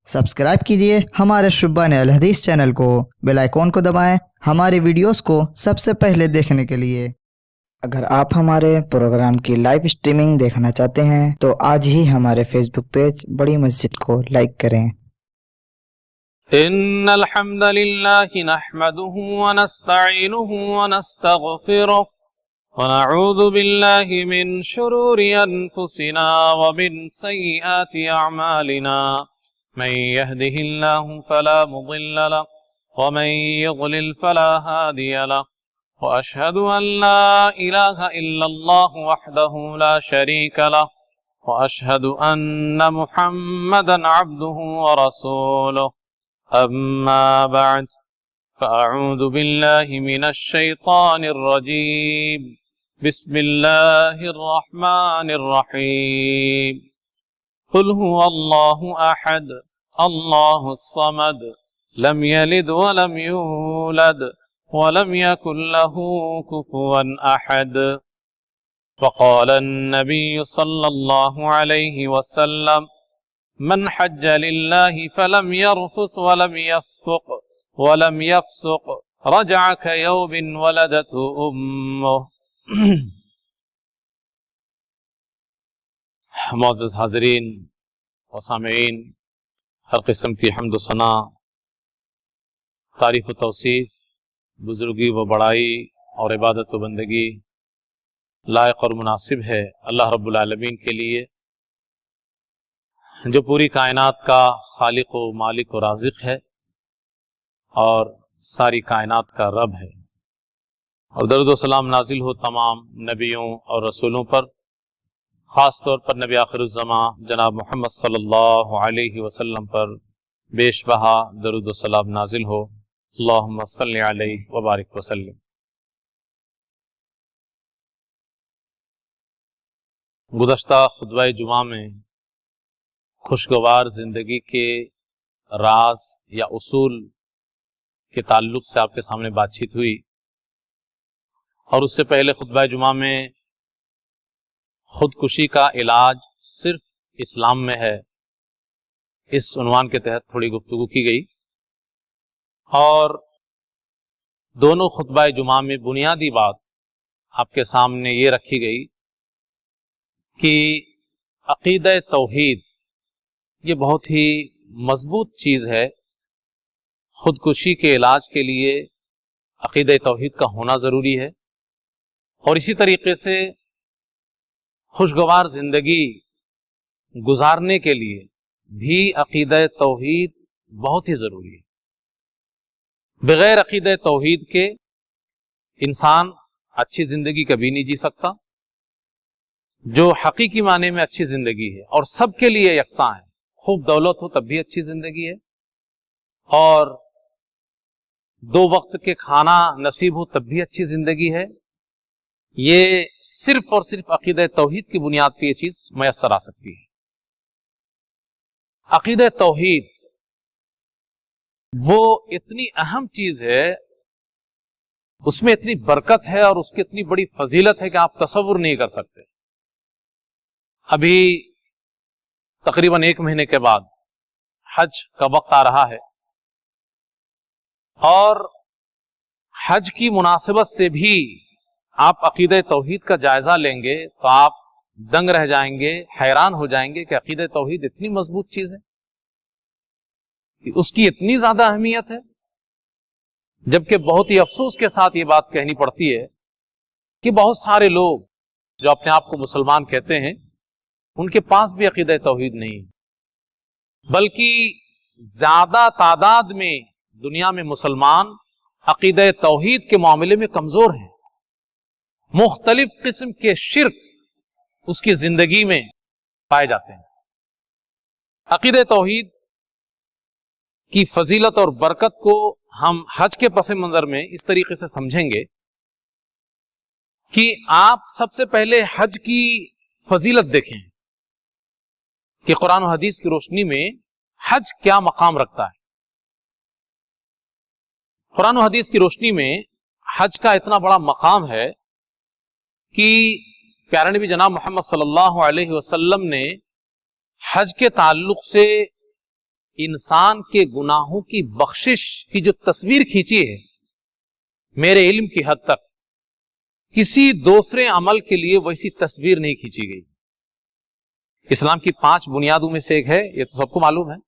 Subscribe कीजिए हमारे शुब्बान अल हदीस चैनल को, बेल आइकॉन को दबाएं हमारे वीडियोस को सबसे पहले देखने के लिए। अगर आप हमारे प्रोग्राम की लाइव स्ट्रीमिंग देखना चाहते हैं तो आज ही हमारे फेसबुक पेज बड़ी मस्जिद को लाइक करें। इन्नल हम्दलिल्लाहि नहमदुहु व नस्तईनुहु व नस्तगफिरुह व नऊज़ु बिल्लाहि मिन शुरूरि अनफुसिना व मिन सय्यिआति अअमालिना मन यहदिहिल्लाहु फला मुदिल्ल लहु व मन युद्लिल फला हादिय लहु व अशहदु अन ला इलाहा इल्लल्लाहु वहदहु ला शरीका लहु व अशहदु अन्न मुहम्मदन अब्दुहु व रसूलुहु अम्मा बअद फ़अऊज़ु बिल्लाहि मिनश शैतानिर रजीम बिस्मिल्लाहिर रहमानिर रहीम कुल हुवल्लाहु अहद अल्लाहुस समद लम यलिद व लम यूलद व लम यकुल लहू कुफुवन अहद वक़ाल अन्नबिय्यु सल्लल्लाहु अलैहि वसल्लम मन हज्ज लिल्लाहि फलम यरफुस वलम यसफुक वलम यफसुक रजअ कयौमिन वलदतहु उम्मुह। मुअज़्ज़ज़ हाज़रीन व सामिईन, हर किस्म की हम्द व सना, तारीफ़ व तौसीफ़, बुज़ुर्गी व बड़ाई और इबादत व बंदगी लायक और मुनासिब है अल्लाह रब्बुल आलमीन के लिए, जो पूरी कायनात का खालिक व मालिक व राज़िक़ है और सारी कायनात का रब है। और दरूद व सलाम नाजिल हो तमाम नबियों और रसूलों पर, ख़ास तौर पर नबी आखिरुज़्ज़मा जनाब मोहम्मद सल्लल्लाहु अलैहि वसल्लम पर बेशबहा दरूद व सलाम नाजिल हो। अल्लाहुम्मा सल्लि अलैहि व बारिक वसल्लिम। गुज़श्ता खुतबा जुमा में खुशगवार ज़िंदगी के राज या उसूल के ताल्लुक़ से आपके सामने बातचीत हुई, और उससे पहले खुतबा जुमा में खुदकुशी का इलाज सिर्फ इस्लाम में है, इस उन्वान के तहत थोड़ी गुफ्तगू की गई। और दोनों खुतबा जुमा में बुनियादी बात आपके सामने ये रखी गई कि अक़ीदा तौहीद ये बहुत ही मजबूत चीज़ है। खुदकुशी के इलाज के लिए अक़ीदा तौहीद का होना ज़रूरी है, और इसी तरीके से खुशगवार ज़िंदगी गुजारने के लिए भी अक़ीदा तौहीद बहुत ही ज़रूरी है। बग़ैर अक़ीदा तौहीद के इंसान अच्छी ज़िंदगी कभी नहीं जी सकता। जो हकीकी माने में अच्छी ज़िंदगी है और सबके लिए यकसां है, खूब दौलत हो तब भी अच्छी ज़िंदगी है, और दो वक्त के खाना नसीब हो तब भी अच्छी ज़िंदगी है। ये सिर्फ और सिर्फ अक़ीदा तौहीद की बुनियाद पर यह चीज़ मैसर आ सकती है। अक़ीदा तौहीद वो इतनी अहम चीज़ है, उसमें इतनी बरकत है और उसकी इतनी बड़ी फजीलत है कि आप तसव्वुर नहीं कर सकते। अभी तकरीबन 1 महीने के बाद हज का वक्त आ रहा है, और हज की मुनासिबत से भी आप अक़ीदा तौहीद का जायजा लेंगे तो आप दंग रह जाएंगे, हैरान हो जाएंगे कि अक़ीदा तौहीद इतनी मजबूत चीज है, उसकी इतनी ज्यादा अहमियत है। जबकि बहुत ही अफसोस के साथ ये बात कहनी पड़ती है कि बहुत सारे लोग जो अपने आप को मुसलमान कहते हैं, उनके पास भी अक़ीदा तौहीद नहीं है, बल्कि ज्यादा तादाद में दुनिया में मुसलमान अक़ीदा तौहीद के मामले में कमजोर हैं। मुख्तलिफ किस्म के शिर्क उसकी जिंदगी में पाए जाते हैं। अक़ीदा तौहीद की फजीलत और बरकत को हम हज के पस मंजर में इस तरीके से समझेंगे कि आप सबसे पहले हज की फजीलत देखें कि कुरान और हदीस की रोशनी में हज क्या मकाम रखता है। कुरान और हदीस की रोशनी में हज का इतना बड़ा मकाम है कि प्यारे नबी जनाब मोहम्मद सल्लल्लाहु अलैहि वसल्लम ने हज के ताल्लुक से इंसान के गुनाहों की बख्शिश की जो तस्वीर खींची है, मेरे इल्म की हद तक किसी दूसरे अमल के लिए वैसी तस्वीर नहीं खींची गई। इस्लाम की 5 बुनियादों में से एक है, ये तो सबको मालूम है,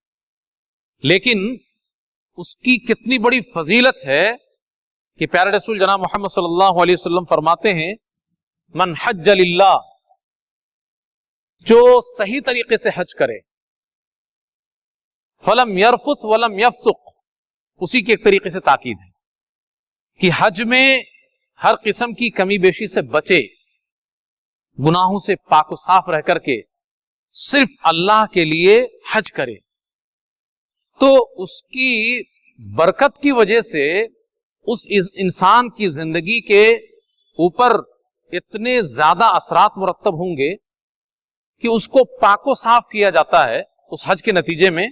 लेकिन उसकी कितनी बड़ी फजीलत है कि प्यारे रसूल जनाब मोहम्मद सल्लल्लाहु अलैहि वसल्लम फरमाते हैं, मन हज्ज लिल्लाह, जो सही तरीके से हज करे, फलम यरफुत वलम यफसुक, उसी की एक तरीके से ताकीद है कि हज में हर किस्म की कमी बेशी से बचे, गुनाहों से पाक व साफ रह करके सिर्फ अल्लाह के लिए हज करे, तो उसकी बरकत की वजह से उस इंसान की जिंदगी के ऊपर इतने ज्यादा असरात मुरत्तब होंगे कि उसको पाको साफ किया जाता है उस हज के नतीजे में।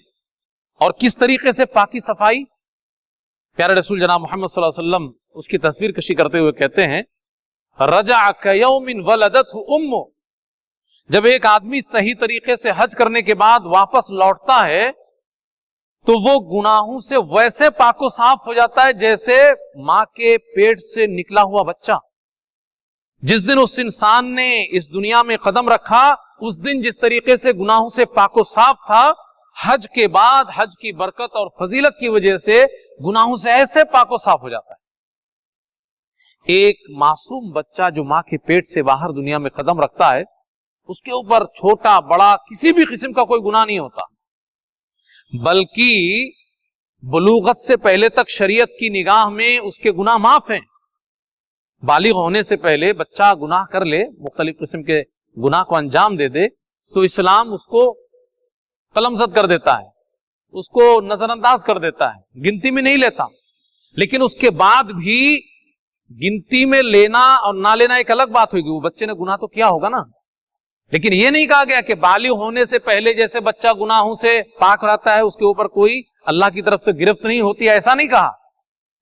और किस तरीके से पाकी सफाई, प्यारे रसूल जनाब मोहम्मद सल्लल्लाहु अलैहि वसल्लम उसकी तस्वीर कशी करते हुए कहते हैं, रजा कयौमिन वलदतहु उम्मु, जब एक आदमी सही तरीके से हज करने के बाद वापस लौटता है तो वो गुनाहों से वैसे पाको साफ हो जाता है जैसे मां के पेट से निकला हुआ बच्चा। जिस दिन उस इंसान ने इस दुनिया में कदम रखा, उस दिन जिस तरीके से गुनाहों से पाको साफ था, हज के बाद हज की बरकत और फजीलत की वजह से गुनाहों से ऐसे पाको साफ हो जाता है। एक मासूम बच्चा जो मां के पेट से बाहर दुनिया में कदम रखता है, उसके ऊपर छोटा बड़ा किसी भी किस्म का कोई गुनाह नहीं होता, बल्कि बुलूगत से पहले तक शरीयत की निगाह में उसके गुनाह माफ हैं। बालिग होने से पहले बच्चा गुनाह कर ले, मुख्तलिफ किस्म के गुनाह को अंजाम दे दे, तो इस्लाम उसको कलमज़द कर देता है, उसको नजरअंदाज कर देता है, गिनती में नहीं लेता। लेकिन उसके बाद भी गिनती में लेना और ना लेना एक अलग बात होगी, वो बच्चे ने गुनाह तो किया होगा ना। लेकिन ये नहीं कहा गया कि बालिग होने से पहले जैसे बच्चा गुनाहों से पाक रहता है उसके ऊपर कोई अल्लाह की तरफ से गिरफ्त नहीं होती, ऐसा नहीं कहा,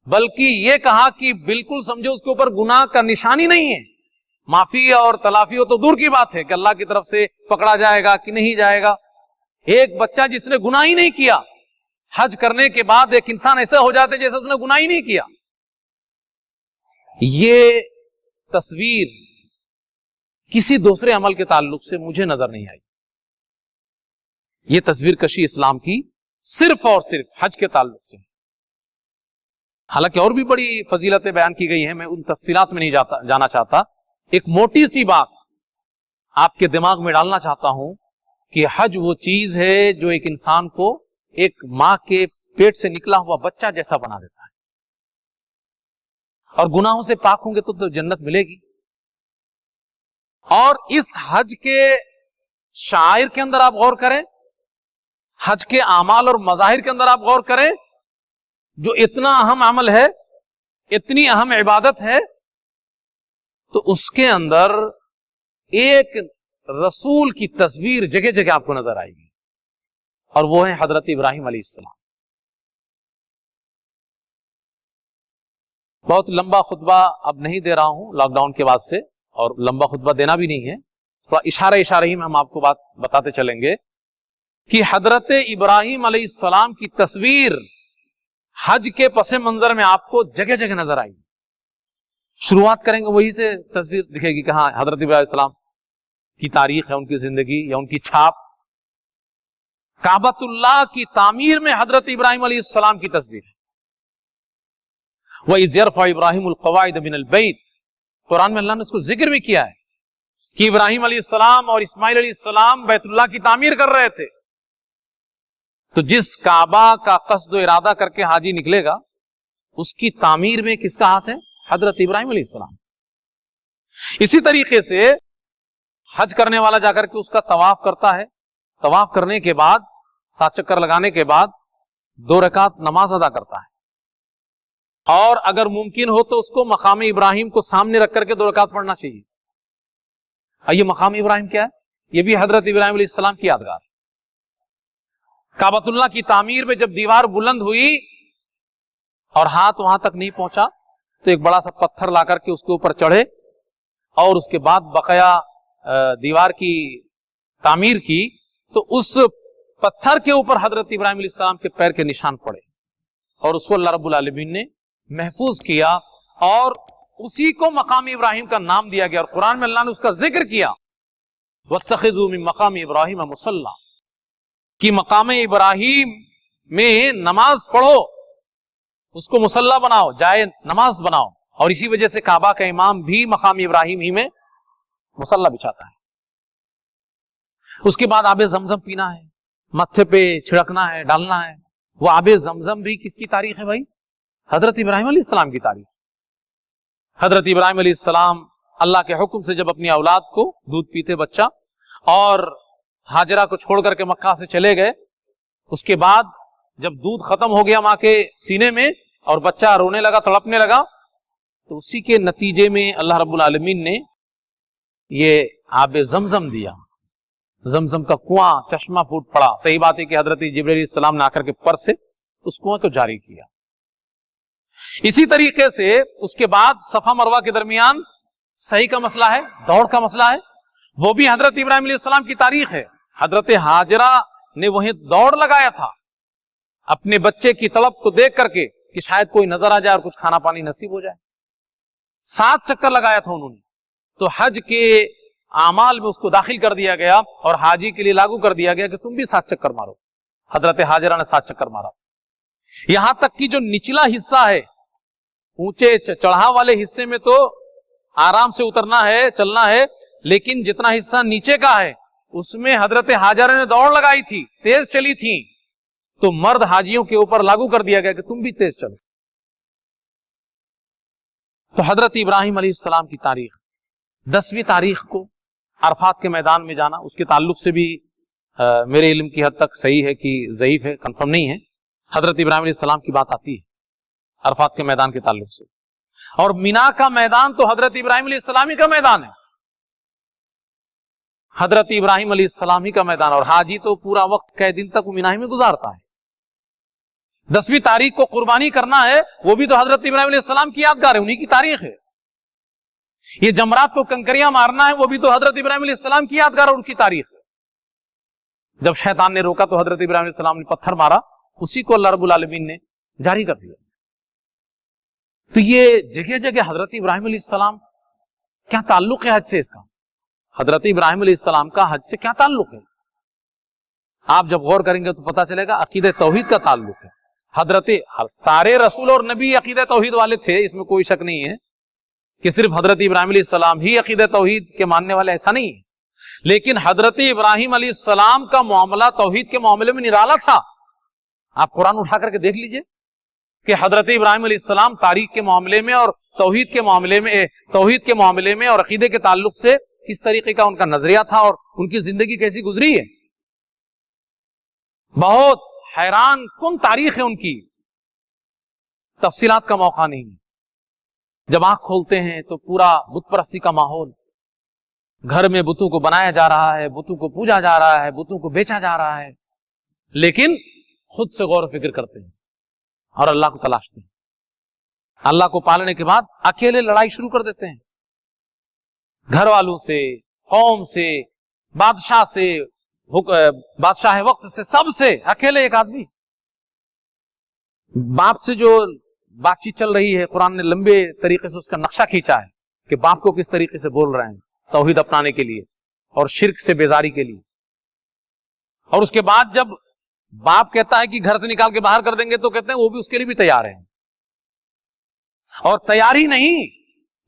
बल्कि ये कहा कि बिल्कुल समझो उसके ऊपर गुनाह का निशानी नहीं है। माफी और तलाफी हो तो दूर की बात है कि अल्लाह की तरफ से पकड़ा जाएगा कि नहीं जाएगा। एक बच्चा जिसने गुनाह ही नहीं किया, हज करने के बाद एक इंसान ऐसे हो जाते जैसे उसने गुनाह ही नहीं किया। ये तस्वीर किसी दूसरे अमल के ताल्लुक से मुझे नजर नहीं आई। ये तस्वीर कशी इस्लाम की सिर्फ और सिर्फ हज के ताल्लुक से। हालांकि और भी बड़ी फजीलतें बयान की गई हैं, मैं उन तफसीलात में नहीं जाना चाहता। एक मोटी सी बात आपके दिमाग में डालना चाहता हूं कि हज वो चीज है जो एक इंसान को एक मां के पेट से निकला हुआ बच्चा जैसा बना देता है, और गुनाहों से पाक होंगे तो जन्नत मिलेगी। और इस हज के शायर के अंदर आप गौर करें, हज के आमाल और मजाहिर के अंदर आप गौर करें, जो इतना अहम अमल है, इतनी अहम इबादत है, तो उसके अंदर एक रसूल की तस्वीर जगह जगह आपको नजर आएगी, और वो है हजरत इब्राहिम अलैहिस्सलाम। बहुत लंबा खुतबा अब नहीं दे रहा हूं लॉकडाउन के बाद से, और लंबा खुतबा देना भी नहीं है, थोड़ा इशारा ही में हम आपको बात बताते चलेंगे कि हजरत इब्राहिम अलैहिस्सलाम की तस्वीर हज के पसे मंजर में आपको जगह जगह नजर आएगी। शुरुआत करेंगे वही से, तस्वीर दिखेगी कि हाँ हजरत इब्राहिम अलैहिस्सलाम की तारीख है, उनकी जिंदगी या उनकी छाप। काबतुल्लाह की तामीर में हजरत इब्राहिम अलैहिस्सलाम की तस्वीर है। वइज़ यरफ़अ इब्राहिमुल क़वाइद मिनल बैत, कुरान में अल्लाह ने उसको जिक्र भी किया है कि इब्राहिम अलैहिस्सलाम और इस्माइल अलैहिस्सलाम बैतुल्लाह की तामीर कर रहे थे। तो जिस काबा का कस्द इरादा करके हाजी निकलेगा, उसकी तामीर में किसका हाथ है? हजरत इब्राहिम अलैहिस्सलाम। इसी तरीके से हज करने वाला जाकर के उसका तवाफ करता है, तवाफ करने के बाद 7 चक्कर लगाने के बाद 2 रकात नमाज अदा करता है, और अगर मुमकिन हो तो उसको मकाम इब्राहिम को सामने रख करके 2 रकात पढ़ना चाहिए। ये मकाम इब्राहिम क्या है? ये भी हजरत इब्राहिम अलैहिस्सलाम की यादगार। काबतुल्लाह की तामीर में जब दीवार बुलंद हुई और हाथ वहां तक नहीं पहुंचा, तो एक बड़ा सा पत्थर ला करके उसके ऊपर चढ़े, और उसके बाद बकाया दीवार की तामीर की। तो उस पत्थर के ऊपर हजरत इब्राहिम अलैहिस्सलाम के पैर के निशान पड़े और उसको अल्लाह रब्बुल आलमीन ने महफूज किया और उसी को मकाम इब्राहिम का नाम दिया गया। और कुरान में अल्लाह ने उसका जिक्र किया, वत्तखिज़ू मिन मकाम इब्राहिम मुसल्ला, कि मकाम इब्राहिम में नमाज पढ़ो, उसको मुसल्ला बनाओ, जाए नमाज बनाओ। और इसी वजह से काबा का इमाम भी मकाम इब्राहिम ही में मुसल्ला बिछाता है। उसके बाद आबे जमजम पीना है, मत्थे पे छिड़कना है, डालना है। वो आबे जमजम भी किसकी तारीख है भाई? हजरत इब्राहिम अलैहिस्सलाम की तारीख। हजरत इब्राहिम अलैहिस्सलाम अल्लाह के हुक्म से जब अपनी औलाद को, दूध पीते बच्चा, और हाजरा को छोड़ करके मक्का से चले गए, उसके बाद जब दूध खत्म हो गया माँ के सीने में और बच्चा रोने लगा, तड़पने लगा, तो उसी के नतीजे में अल्लाह रब्बुल आलमीन ने ये आबे जमजम दिया। जमजम का कुआं, चश्मा फूट पड़ा। सही बात है कि हजरत जिब्रील अलैहिस्सलाम ने आकर के पर से उस कुआं को जारी किया। इसी तरीके से उसके बाद सफा मरवा के दरमियान सही का मसला है, दौड़ का मसला है, वो भी हजरत इब्राहिम अलैहिस्सलाम की तारीख है। हजरत हाजरा ने वहीं दौड़ लगाया था अपने बच्चे की तड़प को देख करके कि शायद कोई नजर आ जाए और कुछ खाना पानी नसीब हो जाए। 7 चक्कर लगाया था उन्होंने। तो हज के आमाल में उसको दाखिल कर दिया गया और हाजी के लिए लागू कर दिया गया कि तुम भी 7 चक्कर मारो। हजरत हाजरा ने 7 चक्कर मारा। यहां तक कि जो निचला हिस्सा है, ऊंचे चढ़ाव वाले हिस्से में तो आराम से उतरना है, चलना है, लेकिन जितना हिस्सा नीचे का है उसमें हजरत हाजरा ने दौड़ लगाई थी, तेज चली थी। तो मर्द हाजियों के ऊपर लागू कर दिया गया कि तुम भी तेज चलो। तो हजरत इब्राहिम अलैहिस्सलाम की तारीख, 10वीं तारीख को अरफात के मैदान में जाना, उसके ताल्लुक से भी मेरे इल्म की हद तक सही है कि ज़ईफ है, कंफर्म नहीं है। हजरत इब्राहिम अलैहिस्सलाम की बात आती है अरफात के मैदान के ताल्लुक से। और मीना का मैदान तो हजरत इब्राहिम अलैहिस्सलाम ही का मैदान है, हजरत इब्राहिम अलैहिस्सलाम ही का मैदान। और हाजी तो पूरा वक्त कई दिन तक मीना ही में गुजारता है। 10वीं तारीख को कुर्बानी करना है, वो भी तो हजरत इब्राहिम अलैहिस्सलाम की यादगार है, उन्हीं की तारीख है। ये जमरात को कंकरियां मारना है, वो भी तो हजरत इब्राहिम अलैहिस्सलाम की यादगार और उनकी तारीख है। जब शैतान ने रोका तो हजरत इब्राहिम अलैहिस्सलाम ने पत्थर मारा, उसी को अल्लाह रब्बुल आलमीन ने जारी कर दिया। तो ये जगह जगह हजरत इब्राहिम अलैहिस्सलाम, क्या ताल्लुक है हज से इसका? हजरत इब्राहिम अलैहिस्सलाम का हज से क्या ताल्लुक है? आप जब गौर करेंगे तो पता चलेगा अकीदे तौहीद का ताल्लुक है। सारे रसूल और नबी अकीदे तौहीद वाले थे, इसमें कोई शक नहीं है कि सिर्फ हजरत इब्राहिम अलैहिस्सलाम ही अकीदे तौहीद के मानने वाले, ऐसा नहीं है। लेकिन हजरत इब्राहिम अलैहिस्सलाम का मामला तौहीद के मामले में निराला था। आप कुरान उठा करके देख लीजिए कि हजरत इब्राहिम अलैहिस्सलाम तारीख के मामले में और तौहीद के मामले में और अकीदे के ताल्लुक से किस तरीके का उनका नजरिया था और उनकी जिंदगी कैसी गुजरी है। बहुत हैरान कुन तारीख है उनकी, तफसीलात का मौका नहीं है। जब आंख खोलते हैं तो पूरा बुत परस्ती का माहौल, घर में बुतों को बनाया जा रहा है, बुतों को पूजा जा रहा है, बुतों को बेचा जा रहा है, लेकिन खुद से गौर फिक्र करते हैं और अल्लाह को तलाशते हैं। अल्लाह को पालने के बाद अकेले लड़ाई शुरू कर देते हैं, घर वालों से, कौम से, बादशाह से, बादशाह वक्त से, सबसे अकेले एक आदमी। बाप से जो बातचीत चल रही है, कुरान ने लंबे तरीके से उसका नक्शा खींचा है कि बाप को किस तरीके से बोल रहे हैं तौहीद अपनाने के लिए और शिर्क से बेजारी के लिए। और उसके बाद जब बाप कहता है कि घर से निकाल के बाहर कर देंगे, तो कहते हैं वो भी उसके लिए भी तैयार है। और तैयार ही नहीं,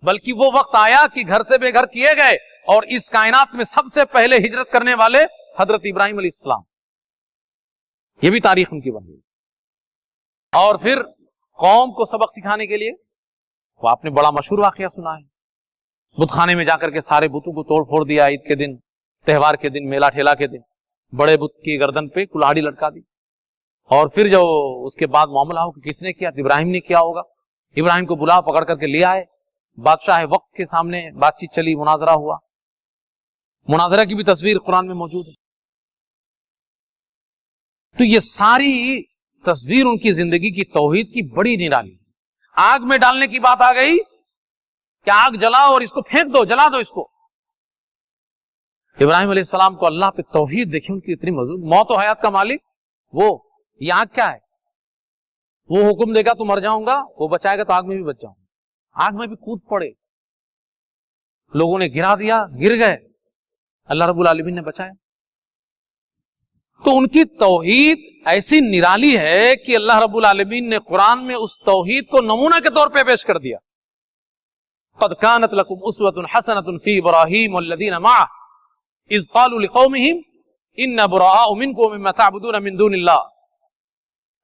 बल्कि वो वक्त आया कि घर से बेघर किए गए और इस कायनात में सबसे पहले हिजरत करने वाले हजरत इब्राहिम अलैहिस्सलाम। ये भी तारीख उनकी बन गई। और फिर कौम को सबक सिखाने के लिए वो आपने बड़ा मशहूर वाकया सुना है, बुतखाने में जाकर के सारे बुतों को तोड़ फोड़ दिया। ईद के दिन, त्योहार के दिन, मेला ठेला के दिन बड़े बुत की गर्दन पे कुल्हाड़ी लटका दी। और फिर जो उसके बाद मामला हो कि किसने किया, इब्राहिम ने किया होगा। इब्राहिम को बुला पकड़ करके ले आए, बादशाह वक्त के सामने बातचीत चली, मुनाजरा हुआ। मुनाजरा की भी तस्वीर कुरान में मौजूद है। तो ये सारी तस्वीर उनकी जिंदगी की तौहीद की बड़ी निराली। आग में डालने की बात आ गई कि आग जलाओ और इसको फेंक दो, जला दो इसको, इब्राहिम अलैहिस्सलाम को अल्लाह पे तौहीद देखिए उनकी इतनी मजबूत, मौत और हयात का मालिक वो, ये आग क्या है, वो हुक्म देगा तो मर जाऊंगा, वो बचाएगा तो आग में भी बच जाऊंगा, आग में भी कूद पड़े, लोगों ने गिरा दिया, गिर गए, अल्लाह रब्बुल आलमीन ने बचाया। तो उनकी तौहीद ऐसी निराली है कि अल्लाह रब्बुल आलमीन ने कुरान में उस तौहीद को नमूना के तौर पे पेश कर दिया। क़द कानत लकुम उस्वतुन हसनतुन फी इब्राहीम वल्लज़ीना मअह इज़ क़ालू लिक़ौमिहिम इन्ना बुराअउ मिनकुम मिम्मा तअबुदून मिन दूनिल्लाह।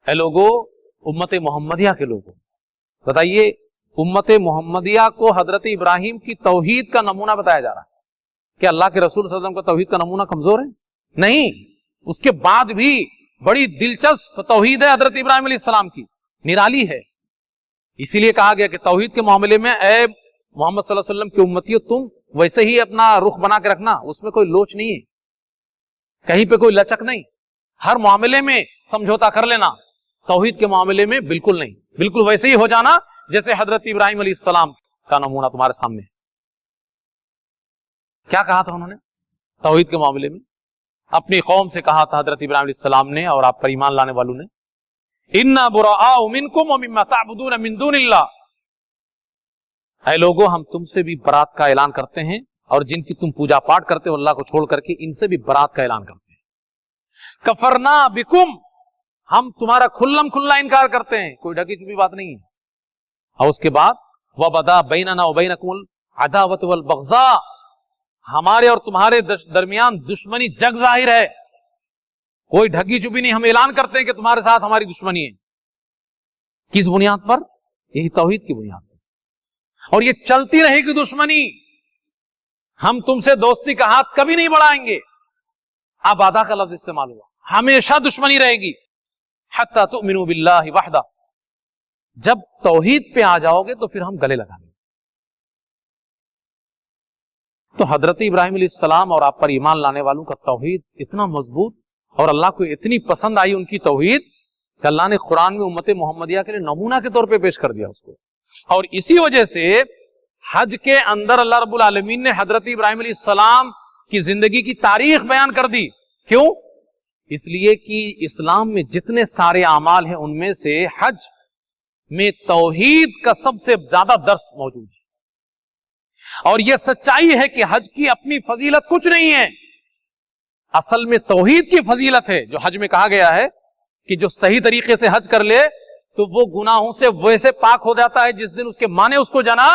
है लोगो, उम्मत मोहम्मदिया के लोगों, बताइए उम्मत मोहम्मदिया को हजरत इब्राहिम की तौहीद का नमूना बताया जा रहा है। क्या अल्लाह के रसूल सल्लल्लाहु अलैहि वसल्लम का तौहीद का नमूना कमजोर है? नहीं, उसके बाद भी बड़ी दिलचस्प तौहीद है हजरत इब्राहिम अलैहिस्सलाम की, निराली है। इसीलिए कहा गया कि तौहीद के मामले में ए मोहम्मद सल्लल्लाहु अलैहि वसल्लम की उम्मतियों, तुम वैसे ही अपना रुख बना के रखना, उसमें कोई लोच नहीं है, कहीं पे कोई लचक नहीं, हर मामले में समझौता कर लेना, तौहीद के मामले में बिल्कुल नहीं, बिल्कुल वैसे ही हो जाना जैसे हजरत इब्राहिम अलैहिस्सलाम का नमूना तुम्हारे सामने। क्या कहा था उन्होंने तौहीद के मामले में? अपनी कौम से कहा था हजरत इब्राहिम अलैहिस्सलाम ने और आप पर ईमान लाने वालों ने, इन्ना बुराअउ मिनकुम व मिम्मा तअबुदून मिन दूनिल्लाह। ऐ लोगों, हम तुमसे भी बरात का ऐलान करते हैं और जिनकी तुम पूजा पाठ करते हो अल्लाह को छोड़ करके, इनसे भी बरात का ऐलान करते हैं। कफरना बिकुम, हम तुम्हारा खुल्लम खुल्ला इनकार करते हैं, कोई ढकी छुपी बात नहीं है। और उसके बाद वबदा बैनना व बैनकुमुल अदावत वल बग़ज़ा, हमारे और तुम्हारे दरमियान दुश्मनी जग जाहिर है, कोई ढकी छुपी नहीं, हम ऐलान करते हैं कि तुम्हारे साथ हमारी दुश्मनी है। किस बुनियाद पर? यही तौहीद की बुनियाद पर, और ये चलती रहेगी दुश्मनी। हम तुमसे दोस्ती का हाथ कभी नहीं बढ़ाएंगे, अब आदा का लफ्ज इस्तेमाल हुआ, हमेशा दुश्मनी रहेगी। हत्ता तुमिनु बिल्लाहि वहदा, जब तौहीद पे आ जाओगे तो फिर हम गले लगाएंगे। तो हजरत इब्राहिम अलैहिस्सलाम और आप पर ईमान लाने वालों का तौहीद इतना मजबूत और अल्लाह को इतनी पसंद आई उनकी तौहीद कि अल्लाह ने कुरान में उम्मत मोहम्मदिया के लिए नमूना के तौर पे पेश कर दिया उसको। और इसी वजह से हज के अंदर अल्लाह रब्बुल आलमीन ने हजरत इब्राहिम अलैहिस्सलाम की जिंदगी की तारीख बयान कर दी। क्यों? इसलिए कि इस्लाम में जितने सारे अमाल हैं उनमें से हज में तौहीद का सबसे ज्यादा दर्स मौजूद है। और यह सच्चाई है कि हज की अपनी फजीलत कुछ नहीं है, असल में तौहीद की फजीलत है। जो हज में कहा गया है कि जो सही तरीके से हज कर ले तो वो गुनाहों से वैसे पाक हो जाता है जिस दिन उसके माँ ने उसको जाना।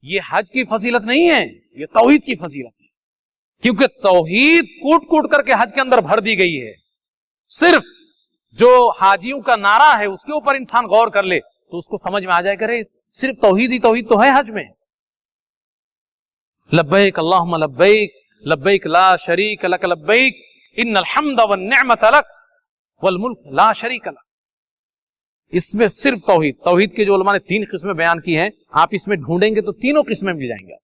ये हज की फजीलत नहीं है, ये तौहीद की फजीलत है, क्योंकि तौहीद कूट कूट करके हज के अंदर भर दी गई है। सिर्फ जो हाजियों का नारा है उसके ऊपर इंसान गौर कर ले तो उसको समझ में आ जाएगा, अरे सिर्फ तौहीद ही तौहीद तो है हज में। लब्बैक अल्लाहुम्मा लब्बैक लब्बैक ला शरीक लक लब्बैक इन्नल हम्द वन निअमत लक वल मुल्क ला शरीक लक। इसमें सिर्फ तौहीद, तौहीद के जो उलमा ने 3 किस्में बयान की हैं, आप इसमें ढूंढेंगे तो तीनों किस्में मिल जाएंगे।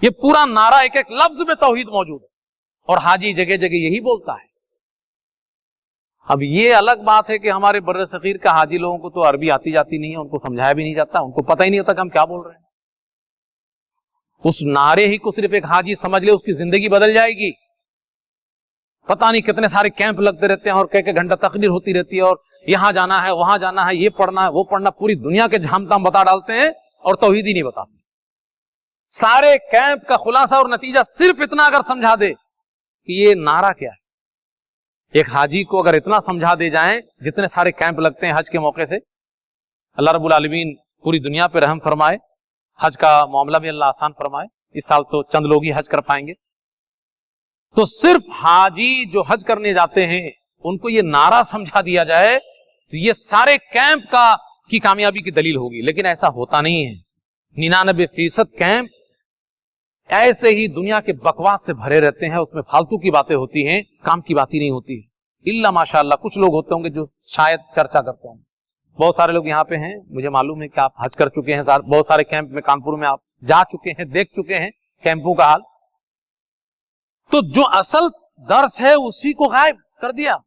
ये पूरा नारा एक एक लफ्ज में तौहीद मौजूद है और हाजी जगह जगह यही बोलता है। अब ये अलग बात है कि हमारे बर्रे सगीर का हाजी लोगों को तो अरबी आती जाती नहीं है, उनको समझाया भी नहीं जाता, उनको पता ही नहीं होता कि हम क्या बोल रहे हैं। उस नारे ही को सिर्फ एक हाजी समझ ले, उसकी जिंदगी बदल जाएगी। पता नहीं कितने सारे कैंप लगते रहते हैं और कई घंटा तकरीर होती रहती है और यहां जाना है, वहां जाना है, ये पढ़ना है, वो पढ़ना, पूरी दुनिया के झामताम बता डालते हैं और तौहीद ही नहीं बताते। सारे कैंप का खुलासा और नतीजा सिर्फ इतना अगर समझा दे कि ये नारा क्या है, एक हाजी को अगर इतना समझा दे जाए, जितने सारे कैंप लगते हैं हज के मौके से, अल्लाह रब्बुल आलमीन पूरी दुनिया पे रहम फरमाए, हज का मामला भी अल्लाह आसान फरमाए। इस साल तो चंद लोग ही हज कर पाएंगे। तो सिर्फ हाजी जो हज करने जाते हैं उनको ये नारा समझा दिया जाए तो ये सारे कैंप की कामयाबी की दलील होगी। लेकिन ऐसा होता नहीं है। 99% कैंप ऐसे ही दुनिया के बकवास से भरे रहते हैं, उसमें फालतू की बातें होती हैं, काम की बात ही नहीं होती है। इल्ला माशाअल्लाह कुछ लोग होते होंगे जो शायद चर्चा करते होंगे। बहुत सारे लोग यहाँ पे हैं, मुझे मालूम है कि आप हज कर चुके हैं, बहुत सारे कैंप में कानपुर में आप जा चुके हैं, देख चुके हैं कैंपों का हाल। तो जो असल दर्स है उसी को गायब कर दिया,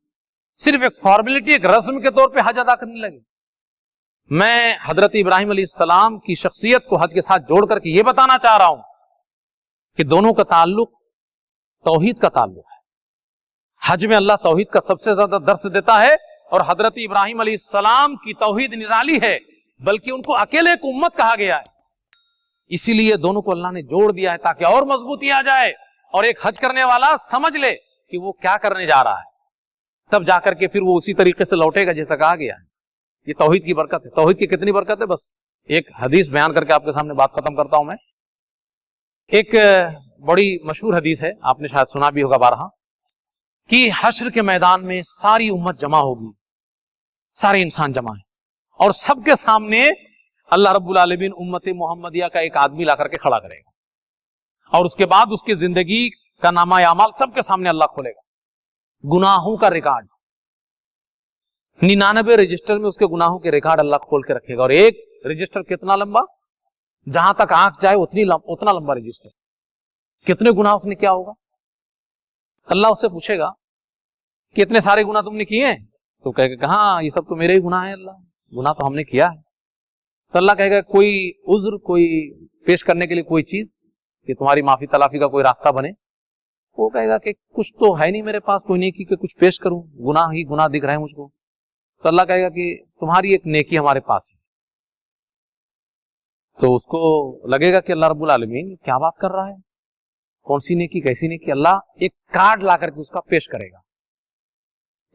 सिर्फ एक फॉर्मेलिटी, एक रस्म के तौर पे हज अदा करने लगे। मैं हजरत इब्राहिम अलैहिस्सलाम की शख्सियत को हज के साथ जोड़ करके ये बताना चाह रहा हूं कि दोनों का ताल्लुक तौहीद का ताल्लुक है। हज में अल्लाह तौहीद का सबसे ज्यादा दर्स देता है और हजरत इब्राहिम अलैहिस्सलाम की तौहीद निराली है, बल्कि उनको अकेले एक उम्मत कहा गया है। इसीलिए दोनों को अल्लाह ने जोड़ दिया है ताकि और मजबूती आ जाए और एक हज करने वाला समझ ले कि वो क्या करने जा रहा है, तब जाकर के फिर वो उसी तरीके से लौटेगा जैसा कहा गया है। ये तौहीद की बरकत है। तौहीद की कितनी बरकत है, बस एक हदीस बयान करके आपके सामने बात खत्म करता हूं मैं। एक बड़ी मशहूर हदीस है, आपने शायद सुना भी होगा बारहा, कि हश्र के मैदान में सारी उम्मत जमा होगी, सारे इंसान जमा है और सबके सामने अल्लाह रब्बुल आलमीन उम्मत मोहम्मदिया का एक आदमी ला करके खड़ा करेगा और उसके बाद उसकी जिंदगी का नामा अमाल सबके सामने अल्लाह खोलेगा। गुनाहों का रिकॉर्ड 99 रजिस्टर में उसके गुनाहों के रिकॉर्ड अल्लाह खोल के रखेगा। और एक रजिस्टर कितना लंबा, जहां तक आंख जाए उतना लंबा रजिस्टर। कितने गुनाह उसने किया होगा। अल्लाह उससे पूछेगा कि इतने सारे गुनाह तुमने किए हैं, तो कहेगा हाँ ये सब तो मेरे ही गुनाह है अल्लाह, गुनाह तो हमने किया है। तो अल्लाह कहेगा कोई उज्र, कोई पेश करने के लिए कोई चीज कि तुम्हारी माफी तलाफी का कोई रास्ता बने। वो कहेगा कि कुछ तो है नहीं मेरे पास, कोई नेकी के कुछ पेश करूं, गुनाह ही गुनाह दिख रहे हैं मुझको। तो अल्लाह कहेगा कि तुम्हारी एक नेकी हमारे पास है। तो उसको लगेगा कि अल्लाह रब्बुल आलमीन क्या बात कर रहा है, कौन सी नेकी, कैसी नेकी। अल्लाह एक कार्ड ला करके उसका पेश करेगा,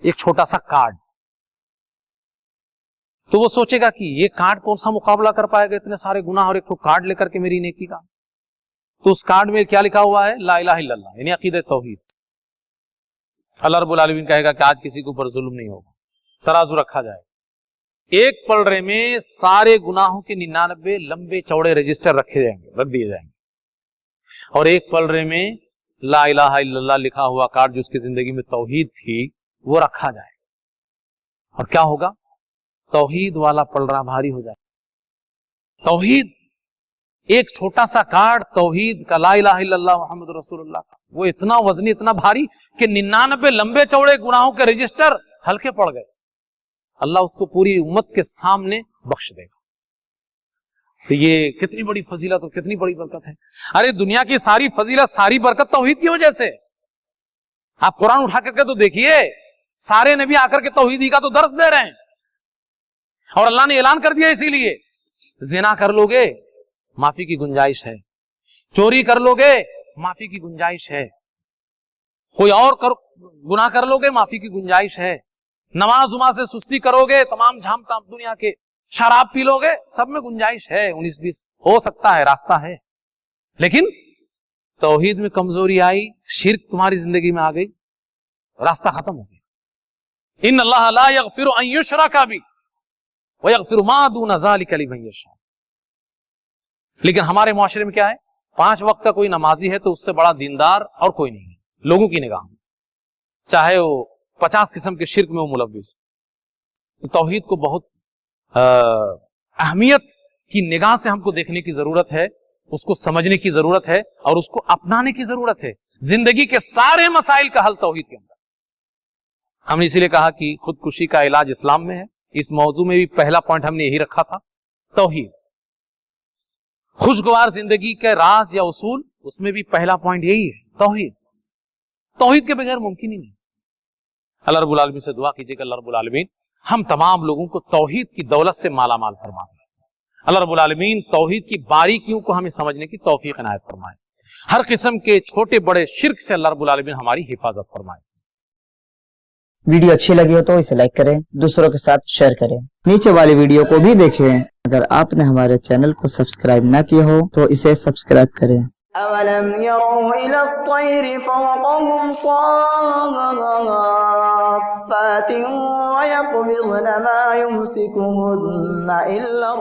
एक छोटा सा कार्ड। तो वो सोचेगा कि ये कार्ड कौन सा मुकाबला कर पाएगा इतने सारे गुनाह और एक तो कार्ड लेकर के मेरी नेकी का। तो उस कार्ड में क्या लिखा हुआ है, ला इलाहा इल्लल्लाह, यानी अकीदत तौहीद। अल्लाह रब्बुल आलमीन कहेगा कि आज किसी के ऊपर जुल्म नहीं होगा, तराजू रखा जाएगा। एक पलड़े में सारे गुनाहों के 99 लंबे चौड़े रजिस्टर रख दिए जाएंगे और एक पलड़े में ला इलाहा इल्लल्लाह लिखा हुआ कार्ड, जो उसकी जिंदगी में तौहीद थी, वो रखा जाएगा। और क्या होगा, तौहीद वाला पलड़ा भारी हो जाए। तौहीद, एक छोटा सा कार्ड तौहीद का, ला इलाहा इल्लल्लाह मुहम्मद रसूलुल्लाह का, वो इतना वजनी, इतना भारी कि 99 लंबे चौड़े गुनाहों के रजिस्टर हल्के पड़ गए। अल्लाह उसको पूरी उम्मत के सामने बख्श देगा। तो ये कितनी बड़ी फजीलत और कितनी बड़ी बरकत है। अरे दुनिया की सारी फजीलत, सारी बरकत तौहीद की वजह से। आप कुरान उठा करके तो देखिए, सारे नबी आकर के तौहीदी का तो दर्स दे रहे हैं और अल्लाह ने ऐलान कर दिया इसीलिए, जिना कर लोगे माफी की गुंजाइश है, चोरी कर लोगे माफी की गुंजाइश है, कोई और गुनाह कर लोगे माफी की गुंजाइश है, नमाज उमा से सुस्ती करोगे, तमाम झाम ताम दुनिया के, शराब पी लोगे, सब में गुंजाइश है, 19-20 हो सकता है, रास्ता है। लेकिन तौहीद में कमजोरी आई, शिर्क तुम्हारी जिंदगी में आ गई, रास्ता खत्म हो गया। इन अल्लाह ला यगफिरु अन युशरका बिही व यगफिरु मा दून ज़ालिका लिमन यशा। लेकिन हमारे मुआशरे में क्या है, 5 वक्त का कोई नमाजी है तो उससे बड़ा दीनदार और कोई नहीं है लोगों की निगाह में, चाहे वो 50 किस्म के शिर्क में वो मुलव्विस। तो तौहीद को बहुत अहमियत की निगाह से हमको देखने की जरूरत है, उसको समझने की जरूरत है और उसको अपनाने की जरूरत है। जिंदगी के सारे मसाइल का हल तौहीद के अंदर। हमने इसीलिए कहा कि खुदकुशी का इलाज इस्लाम में है। इस मौजू में भी पहला पॉइंट हमने यही रखा था, तौहीद। खुशगवार जिंदगी के राज या उसूल, उसमें भी पहला पॉइंट यही है, तौहीद। तौहीद के बगैर मुमकिन ही नहीं। अल्लाह रब्बुल आलमीन से दुआ कीजिए कि अल्लाह रब्बुल आलमीन हम तमाम लोगों को तौहीद की दौलत से माला माल फरमाए। अल्लाह रब्बुल आलमीन तौहीद की बारीकियों को हमें समझने की तौफीक इनायत फरमाए। हर किस्म के छोटे बड़े शिर्क से अल्लाह रब्बुल आलमीन हमारी हिफाजत फरमाए। वीडियो अच्छी लगी हो तो इसे लाइक करें, दूसरों के साथ शेयर करें। नीचे वाली वीडियो को भी देखें। अगर आपने हमारे चैनल को सब्सक्राइब ना किया हो तो इसे सब्सक्राइब करें। अवलम यरौ इला त्तैरि फ़ौक़हुम साफ़्फ़ातिन व यक़बिज़न मा युमसिकुहुन्ना इल्ला